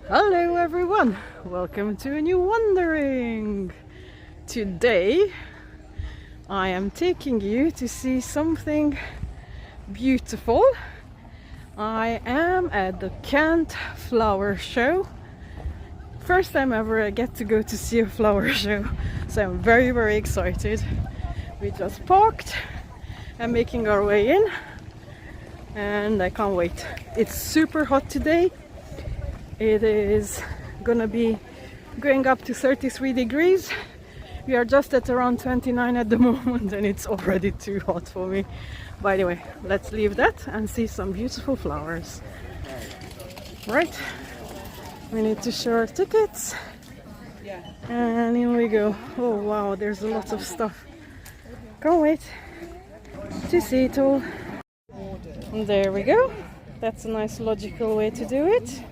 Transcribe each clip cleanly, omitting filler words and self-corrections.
Hello everyone, welcome to a new wandering. Today I am taking you to see something beautiful. I am at the Kent Flower Show. First time ever I get to go to see a flower show, so I'm very excited. We just parked and making our way in, and I can't wait. It's super hot today. It is gonna be going up to 33 degrees. We are just at around 29 at the moment and it's already too hot for me. By the way, let's leave that and see some beautiful flowers. Right, we need to show our tickets. And in we go. Oh wow, there's a lot of stuff. Can't wait to see it all. And there we go. That's a nice logical way to do it.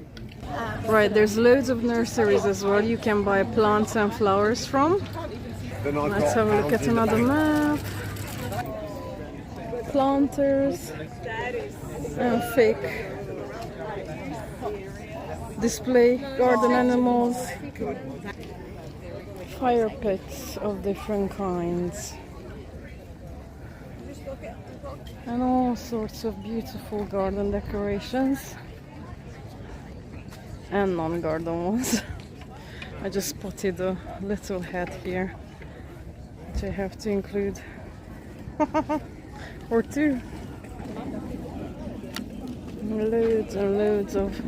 Right, there's loads of nurseries as well you can buy plants and flowers from. Let's have a look at another map. Planters and fake display garden animals. Fire pits of different kinds. And all sorts of beautiful garden decorations. And non-garden ones. I just spotted a little hat here, which I have to include. Or two. Loads and loads of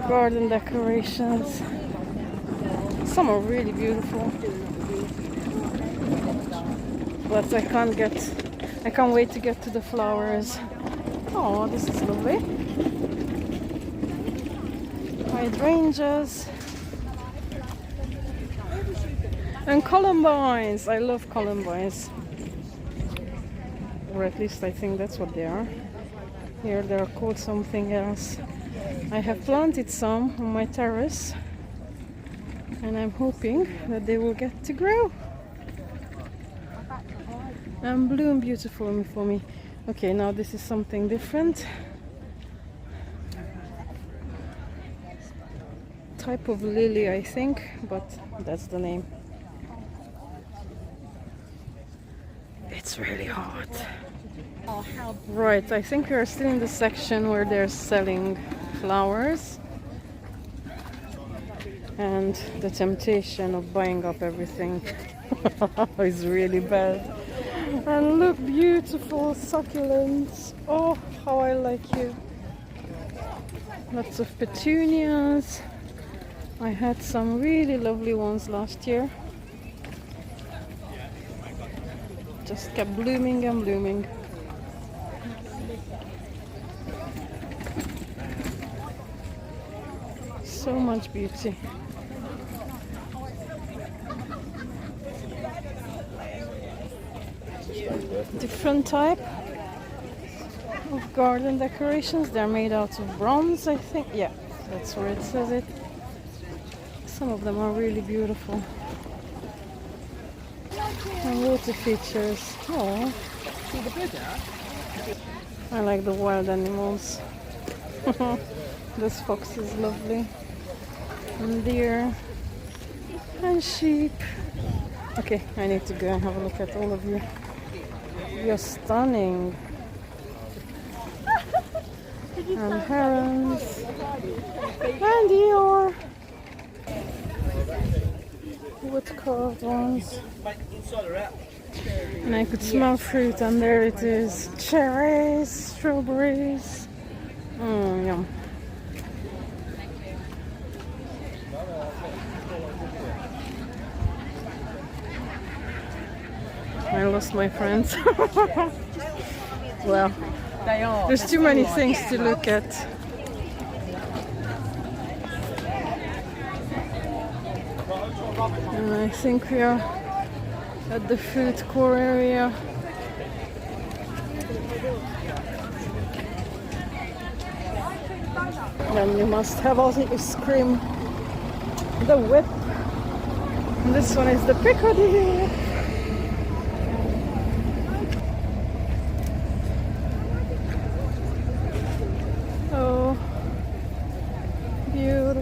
garden decorations. Some are really beautiful, but I can't wait to get to the flowers. Oh, this is lovely. Hydrangeas and columbines. I love columbines, or at least I think that's what they are. Here they are called something else. I have planted some on my terrace and I'm hoping that they will get to grow and bloom beautifully for me. Okay, now this is something different. Type of lily, I think, but that's the name. It's really hot. Right, I think we are still in the section where they're selling flowers, and the temptation of buying up everything is really bad. And look, beautiful succulents. Oh, how I like you. Lots of petunias. I had some really lovely ones last year. Just kept blooming and blooming. So much beauty. Different type of garden decorations. They're made out of bronze, I think. Yeah, that's where it says it. Some of them are really beautiful. And water features. Oh, I like the wild animals. This fox is lovely. And deer. And sheep. Okay, I need to go and have a look at all of you. You're stunning. And herons. And deer. Wood carved ones. And I could smell fruit, and there it is. Cherries, strawberries. Yum. I lost my friends. Well, there's too many things to look at. And I think we are at the food court area. Then you must have ice cream, the whip. And this one is the Piccadilly whip.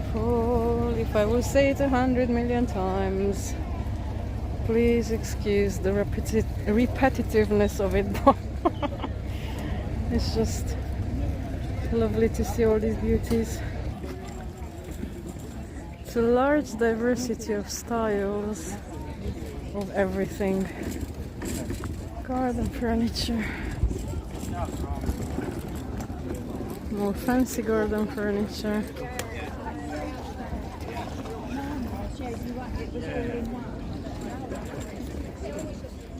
beautiful. If I will say it 100 million times, please excuse the repetitiveness of it. It's just lovely to see all these beauties. It's a large diversity of styles of everything. Garden furniture. More fancy garden furniture.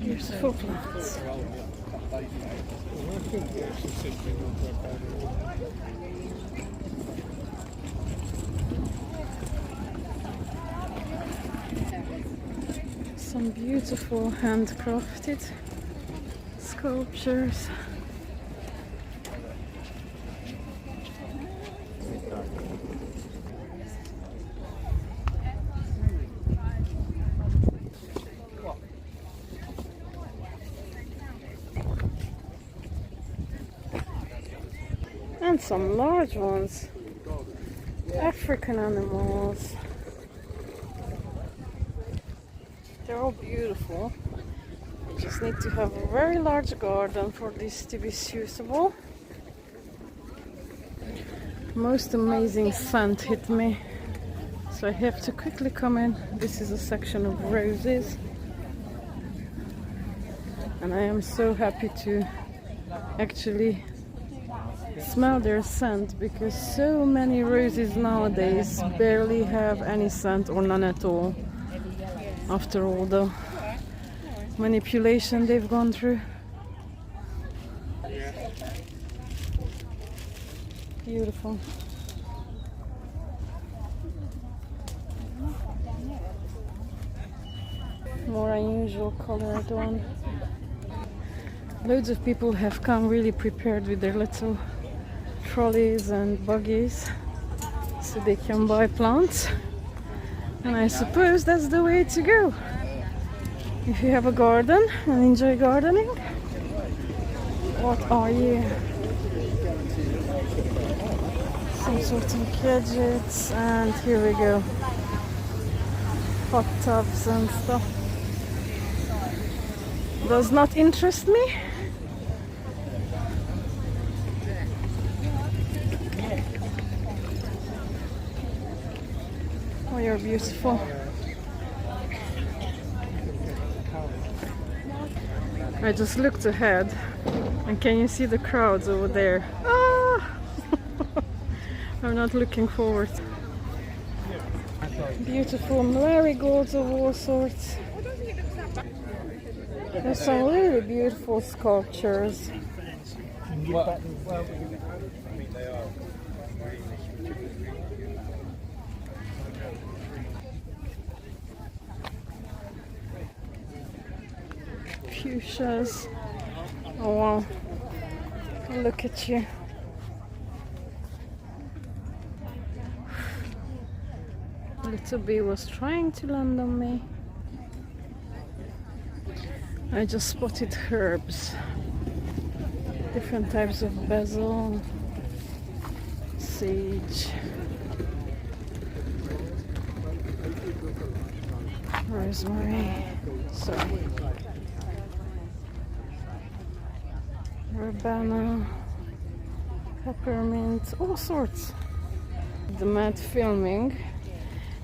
Beautiful plants. Some beautiful handcrafted sculptures. And some large ones. African animals. They're all beautiful. You just need to have a very large garden for this to be suitable. Most amazing scent hit me, so I have to quickly come in. This is a section of roses, and I am so happy to actually smell their scent, because so many roses nowadays barely have any scent or none at all, after all the manipulation they've gone through. Beautiful. More unusual colored one. Loads of people have come really prepared with their little trolleys and buggies so they can buy plants, and I suppose that's the way to go if you have a garden and enjoy gardening. What are you? Some sort of gadgets, and here we go, hot tubs and stuff. Does not interest me. Oh, you're beautiful. I just looked ahead, and can you see the crowds over there? Ah! I'm not looking forward. Beautiful marigolds of all sorts. There's some really beautiful sculptures. Fuchsias. Oh wow. Look at you. Little bee was trying to land on me. I just spotted herbs. Different types of basil, sage, rosemary, verbena, peppermint, all sorts. The mad filming,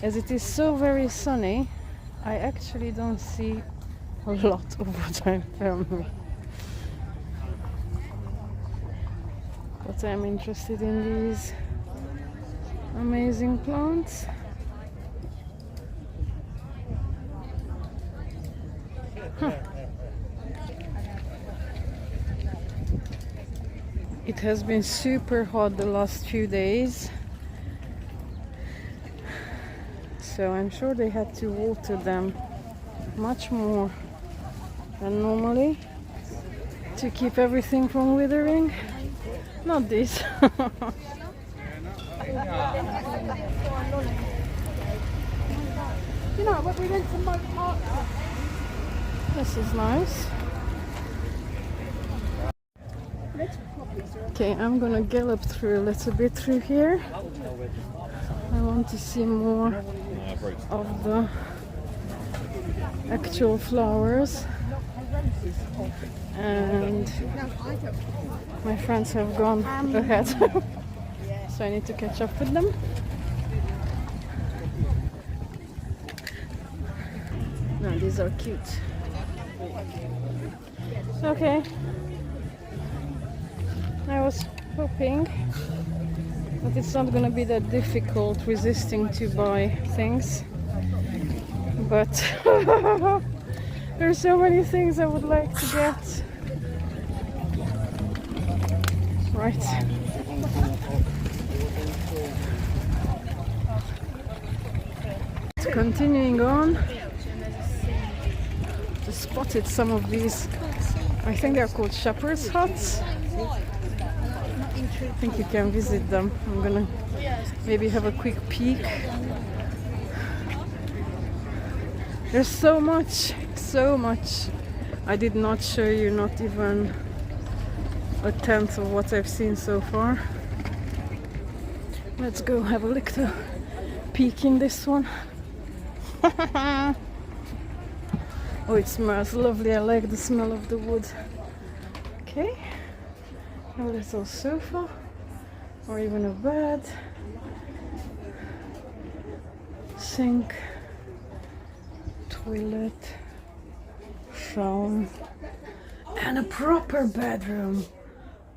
as it is so very sunny, I actually don't see a lot of what I'm filming. But I'm interested in these amazing plants. Huh. It has been super hot the last few days, so I'm sure they had to water them much more than normally to keep everything from withering. Not this. You know, when we went to Moat Park. This is nice. Okay, I'm gonna gallop through a little bit through here. I want to see more of the actual flowers. And my friends have gone ahead, so I need to catch up with them. No, these are cute. Okay. I was hoping that it's not gonna be that difficult resisting to buy things, but there's so many things I would like to get. Right. Continuing on, just spotted some of these, I think they're called shepherd's huts. I think you can visit them. I'm gonna maybe have a quick peek. There's so much I did not show you, not even a tenth of what I've seen so far. Let's go have a little peek in this one. Oh, it smells lovely. I like the smell of the wood. Okay, a little sofa or even a bed, sink, toilet, shower, and a proper bedroom.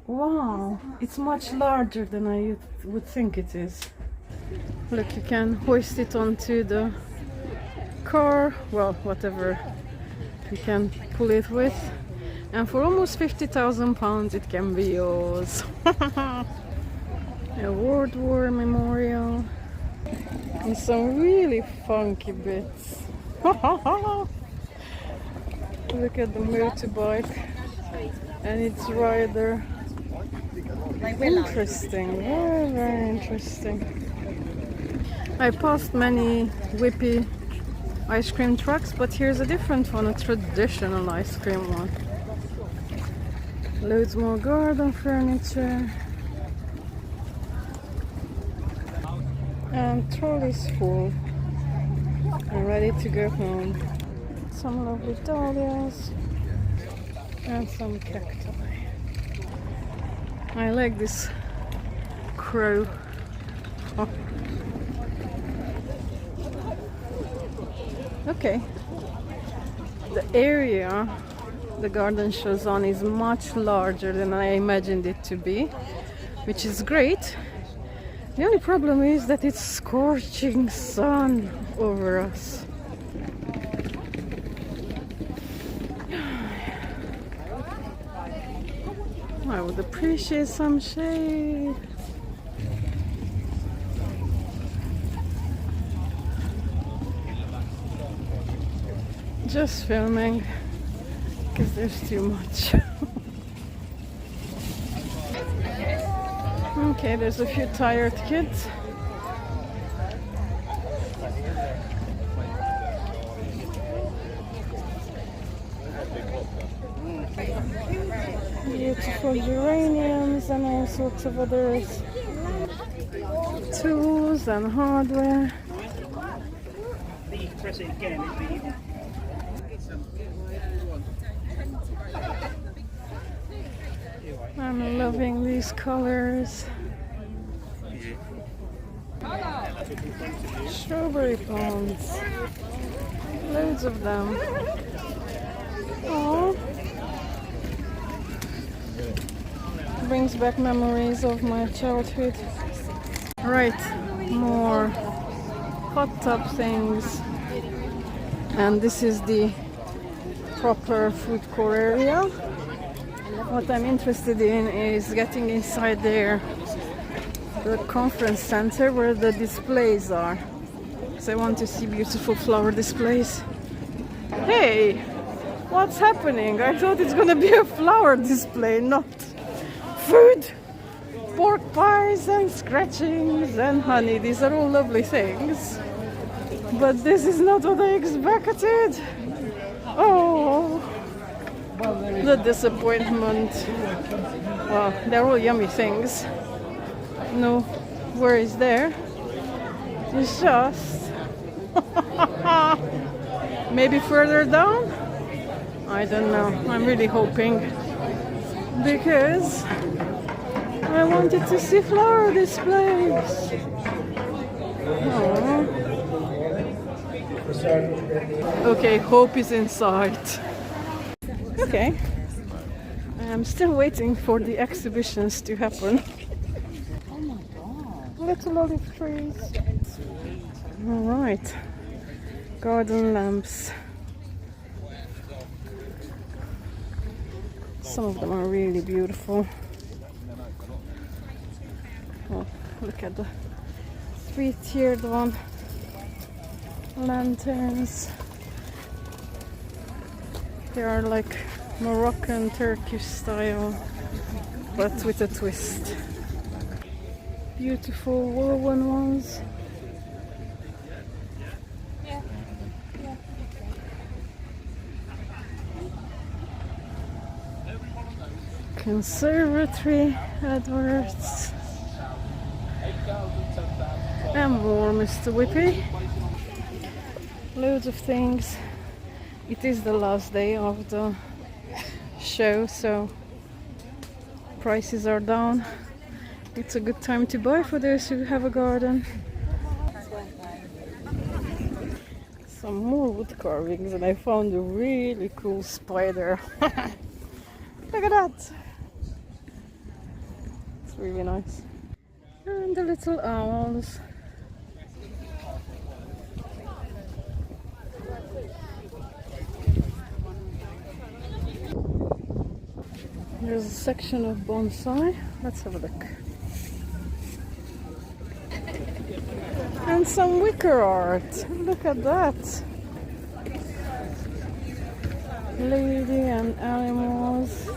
Wow, it's much larger than I would think it is. Look, you can hoist it onto the car, well, whatever you can pull it with, and for almost £50,000 it can be yours. A World War memorial and some really funky bits. Look at the motorbike and its rider. Interesting, very, very interesting. I passed many whippy ice cream trucks, but here's a different one, a traditional ice cream one. Loads more garden furniture. And trolleys full and ready to go home. Some lovely dahlias and some cacti. I like this crow. Oh. Okay, the area the garden shows on is much larger than I imagined it to be, which is great. The only problem is that it's scorching sun over us. I would appreciate some shade. Just filming because there's too much. Okay, there's a few tired kids. Beautiful geraniums and all sorts of others. Tools and hardware. I'm loving these colors. Strawberry plants. Loads of them. Aww. Brings back memories of my childhood. Right, more hot tub things. And this is the proper food court area. What I'm interested in is getting inside there, the conference center where the displays are. So I want to see beautiful flower displays. Hey, what's happening? I thought it's gonna be a flower display, not food. Pork pies and scratchings and honey. These are all lovely things. But this is not what I expected. Oh, The disappointment. Well, they're all yummy things. No worries there. It's just maybe further down? I don't know. I'm really hoping because I wanted to see flower displays. Aww. Okay, hope is in sight. Okay. I'm still waiting for the exhibitions to happen. Oh my god. Little olive trees. Alright. Garden lamps. Some of them are really beautiful. Oh, look at the three-tiered one. Lanterns. They are like Moroccan, Turkish style, but with a twist. Beautiful woven ones. Conservatory adverts. And more Mr. Whippy. Loads of things. It is the last day of the show, so prices are down. It's a good time to buy for those who have a garden. Some more wood carvings, and I found a really cool spider. Look at that! It's really nice. And the little owls. There's a section of bonsai. Let's have a look. And some wicker art. Look at that. Lady and animals.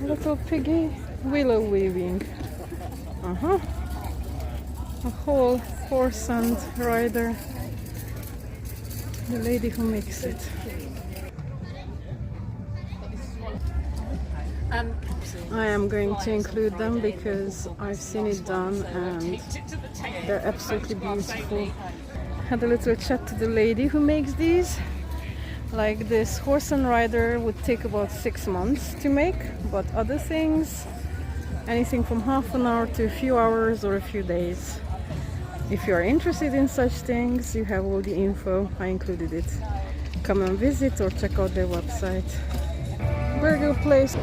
Little piggy. Willow weaving. A whole horse and rider. The lady who makes it. I am going to include them because I've seen it done and they're absolutely beautiful. Had a little chat to the lady who makes these. Like this horse and rider would take about 6 months to make, but other things, anything from half an hour to a few hours or a few days. If you are interested in such things, you have all the info. I included it. Come and visit or check out their website. Very good place.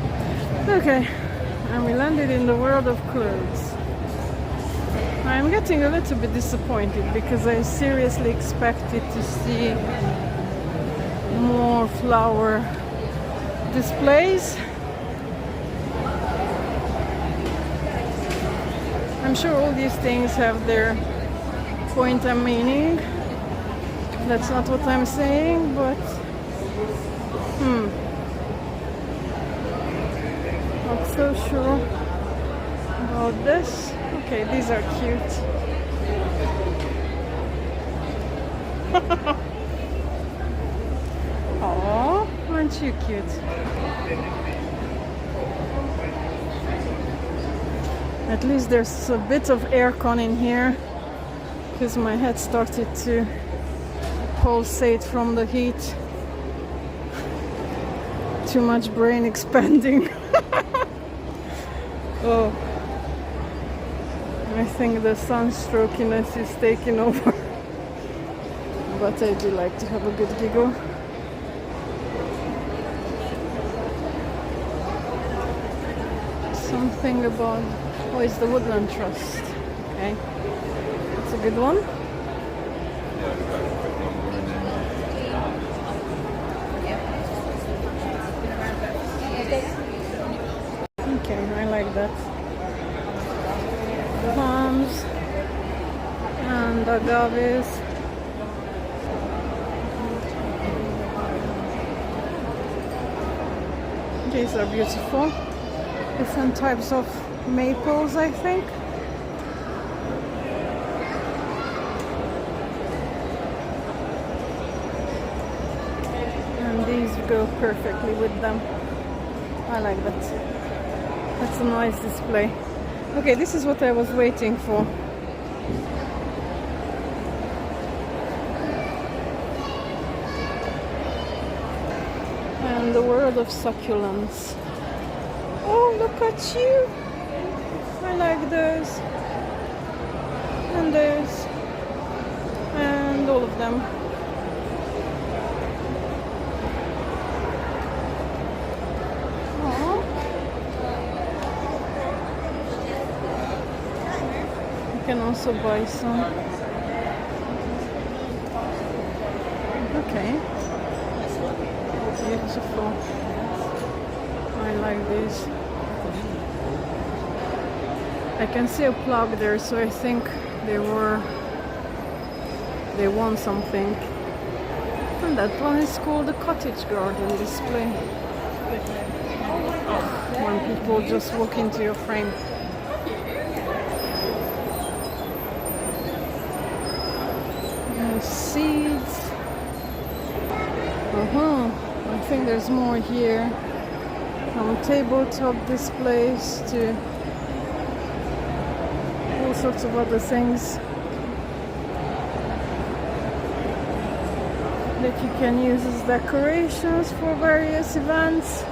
Okay, and we landed in the world of clothes. I'm getting a little bit disappointed because I seriously expected to see more flower displays. I'm sure all these things have their point and meaning. That's not what I'm saying, but not so sure about this. Okay, these are cute. Aww, aren't you cute? At least there's a bit of aircon in here because my head started to pulsate from the heat. Too much brain expanding. Oh, I think the sunstrokiness is taking over. But I do like to have a good giggle. Something about, oh, it's the Woodland Trust. Okay, that's a good one. Okay, I like that. Palms and agaves. These are beautiful. Different types of maples, I think. And these go go perfectly with them. I like that. That's a nice display. Okay, this is what I was waiting for. And the world of succulents. Oh, look at you! I like those. And those. And all of them. Aww. You can also buy some. Okay. Beautiful. I like these. I can see a plug there, so I think they won something. And that one is called the cottage garden display. Oh, when people just walk into your frame. And seeds. I think there's more here. From tabletop displays to all sorts of other things that you can use as decorations for various events.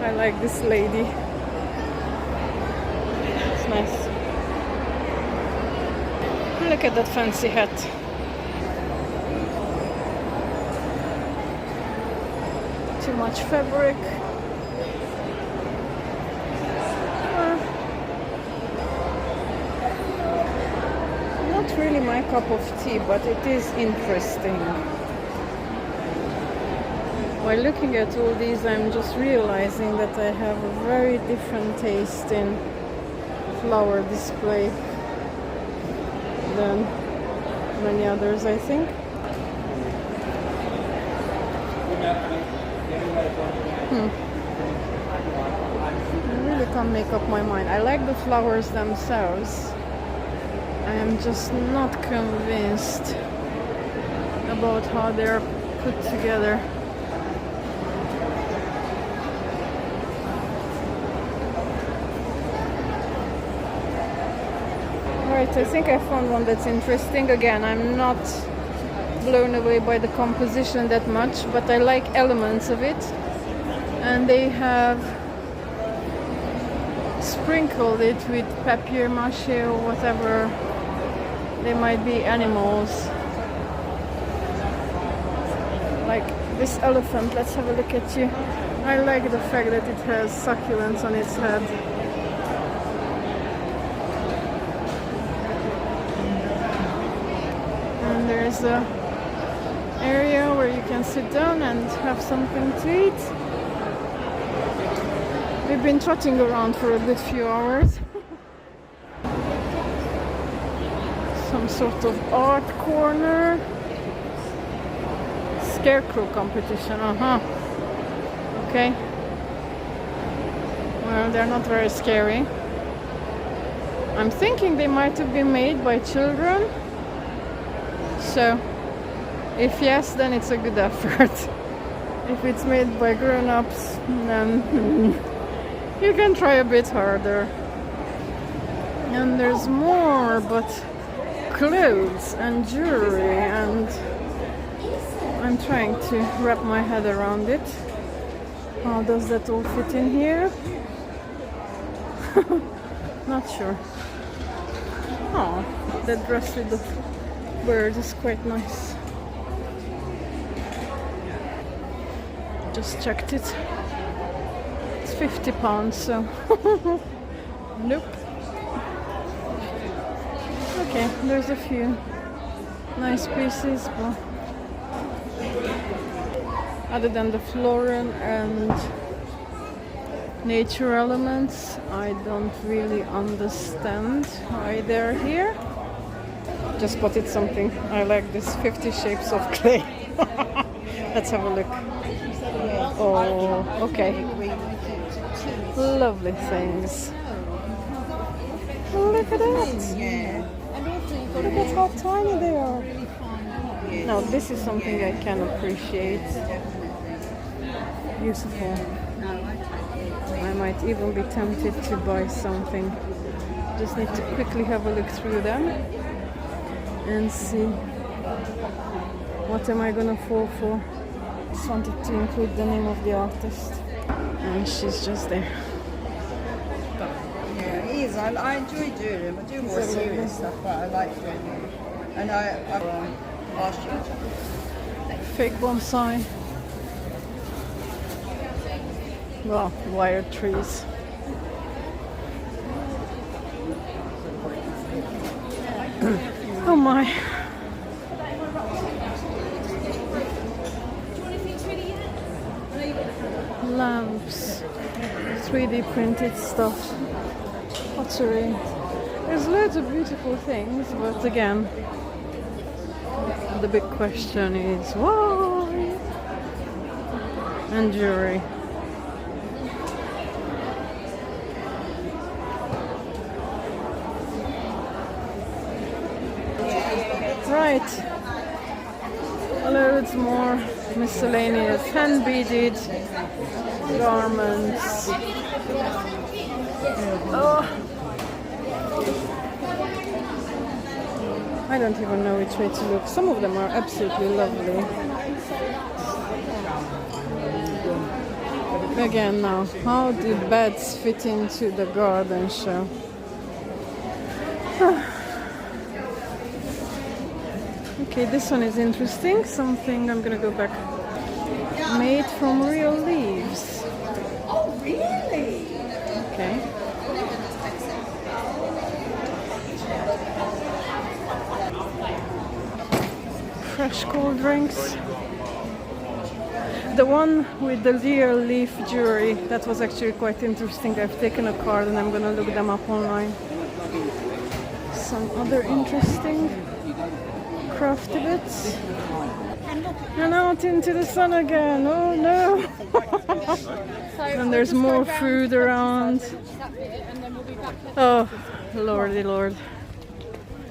I like this lady. It's nice. Look at that fancy hat. Too much fabric. Not really my cup of tea, but it is interesting. While looking at all these, I'm just realizing that I have a very different taste in flower display than many others, I think. I really can't make up my mind. I like the flowers themselves. I am just not convinced about how they're put together. Alright, I think I found one that's interesting. Again, I'm not blown away by the composition that much, but I like elements of it. And they have sprinkled it with papier-mâché or whatever. They might be animals. Like this elephant. Let's have a look at you. I like the fact that it has succulents on its head. And there's a area where you can sit down and have something to eat. We've been trotting around for a good few hours. Some sort of art corner. Scarecrow competition, Okay. Well, they're not very scary. I'm thinking they might have been made by children. So, if yes, then it's a good effort. If it's made by grown-ups, then you can try a bit harder. And there's more, but clothes and jewelry, and I'm trying to wrap my head around it. How does that all fit in here? Not sure. Oh, that dress with the bird is quite nice. Just checked it. It's £50, so nope. Okay, there's a few nice pieces, but other than the floral and nature elements, I don't really understand why they're here. Just spotted something. I like this 50 shapes of clay. Let's have a look. Oh, okay. Lovely things. Look at that. Look at how tiny they are. Now this is something I can appreciate. Beautiful. I might even be tempted to buy something. Just need to quickly have a look through them and see what am I gonna fall for. Just wanted to include the name of the artist, and she's just there. Yeah, it is. I enjoy doing them. I do more serious stuff, but I like doing them. And I asked you. Fake bonsai. Well, wired trees. Oh my. Lamps, 3D printed stuff, pottery. There's loads of beautiful things, but again, the big question is why? And jewelry. Right, loads more miscellaneous hand beaded garments. Oh, I don't even know which way to look. Some of them are absolutely lovely. Again now, how do beds fit into the garden show? Okay, this one is interesting. Something, I'm gonna go back. Made from real leaves. Oh, really? Okay. Fresh cold drinks. The one with the real leaf jewelry, that was actually quite interesting. I've taken a card and I'm gonna look them up online. Some other interesting crafty bits. And out into the sun again. Oh no! And there's more food around. Oh, lordy lord.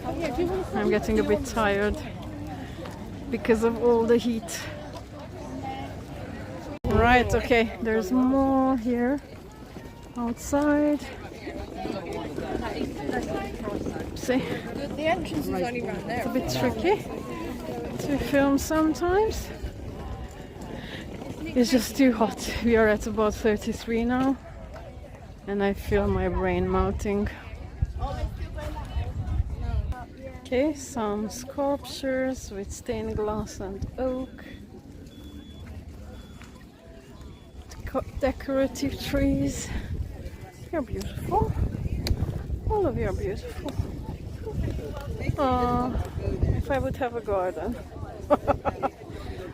I'm getting a bit tired because of all the heat. Right, okay, there's more here outside. See? The entrance is only around there. It's a bit tricky to film sometimes. It's just too hot. We are at about 33 now, and I feel my brain melting. Okay, some sculptures with stained glass and oak. Decorative trees. You're beautiful. All of you are beautiful. If I would have a garden,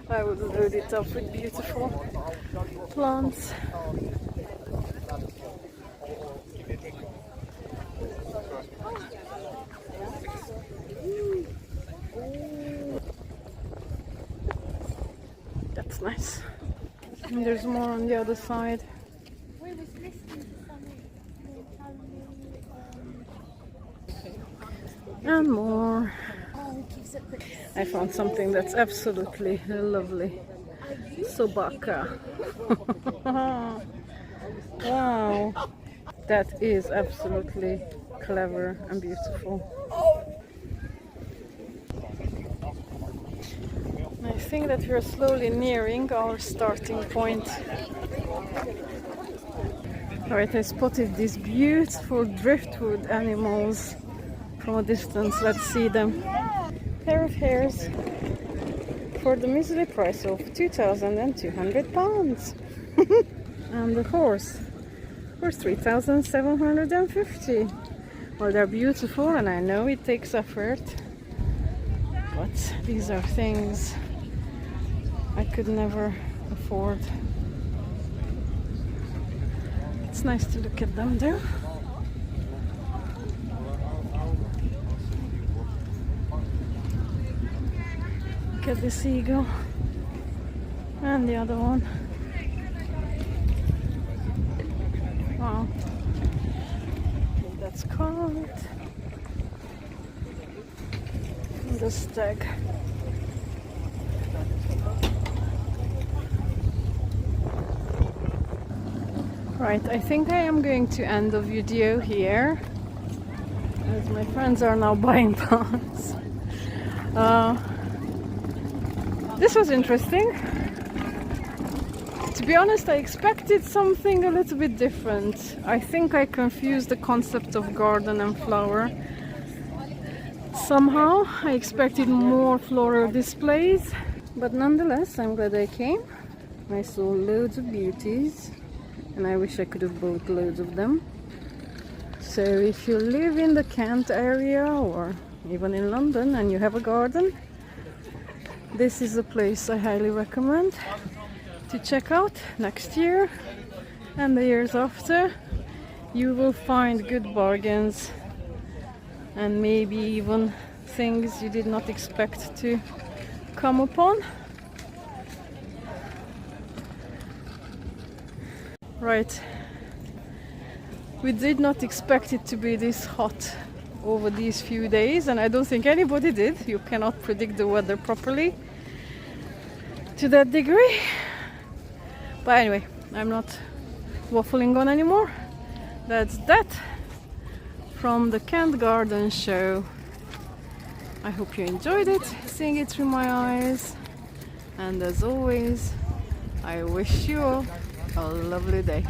I would load it up with beautiful plants. That's nice. And there's more on the other side. And more. I found something that's absolutely lovely. Sobaka. Wow. That is absolutely clever and beautiful. I think that we're slowly nearing our starting point. Alright, I spotted these beautiful driftwood animals from a distance. Let's see them. Pair of hares for the measly price of £2,200. And the horse for £3,750. Well, they're beautiful, and I know it takes effort, but these are things I could never afford. It's nice to look at them though. Look at this eagle and the other one. Wow, that's called the stag. Right, I think I am going to end the video here, as my friends are now buying plants. This was interesting. To be honest, I expected something a little bit different. I think I confused the concept of garden and flower. Somehow I expected more floral displays, but nonetheless I'm glad I came. I saw loads of beauties and I wish I could have bought loads of them. So if you live in the Kent area or even in London and you have a garden, this is a place I highly recommend to check out next year and the years after. You will find good bargains and maybe even things you did not expect to come upon. Right, we did not expect it to be this hot over these few days, and I don't think anybody did. You cannot predict the weather properly to that degree. But anyway, I'm not waffling on anymore. That's that from the Kent Garden Show. I hope you enjoyed it, seeing it through my eyes. And as always, I wish you all a lovely day.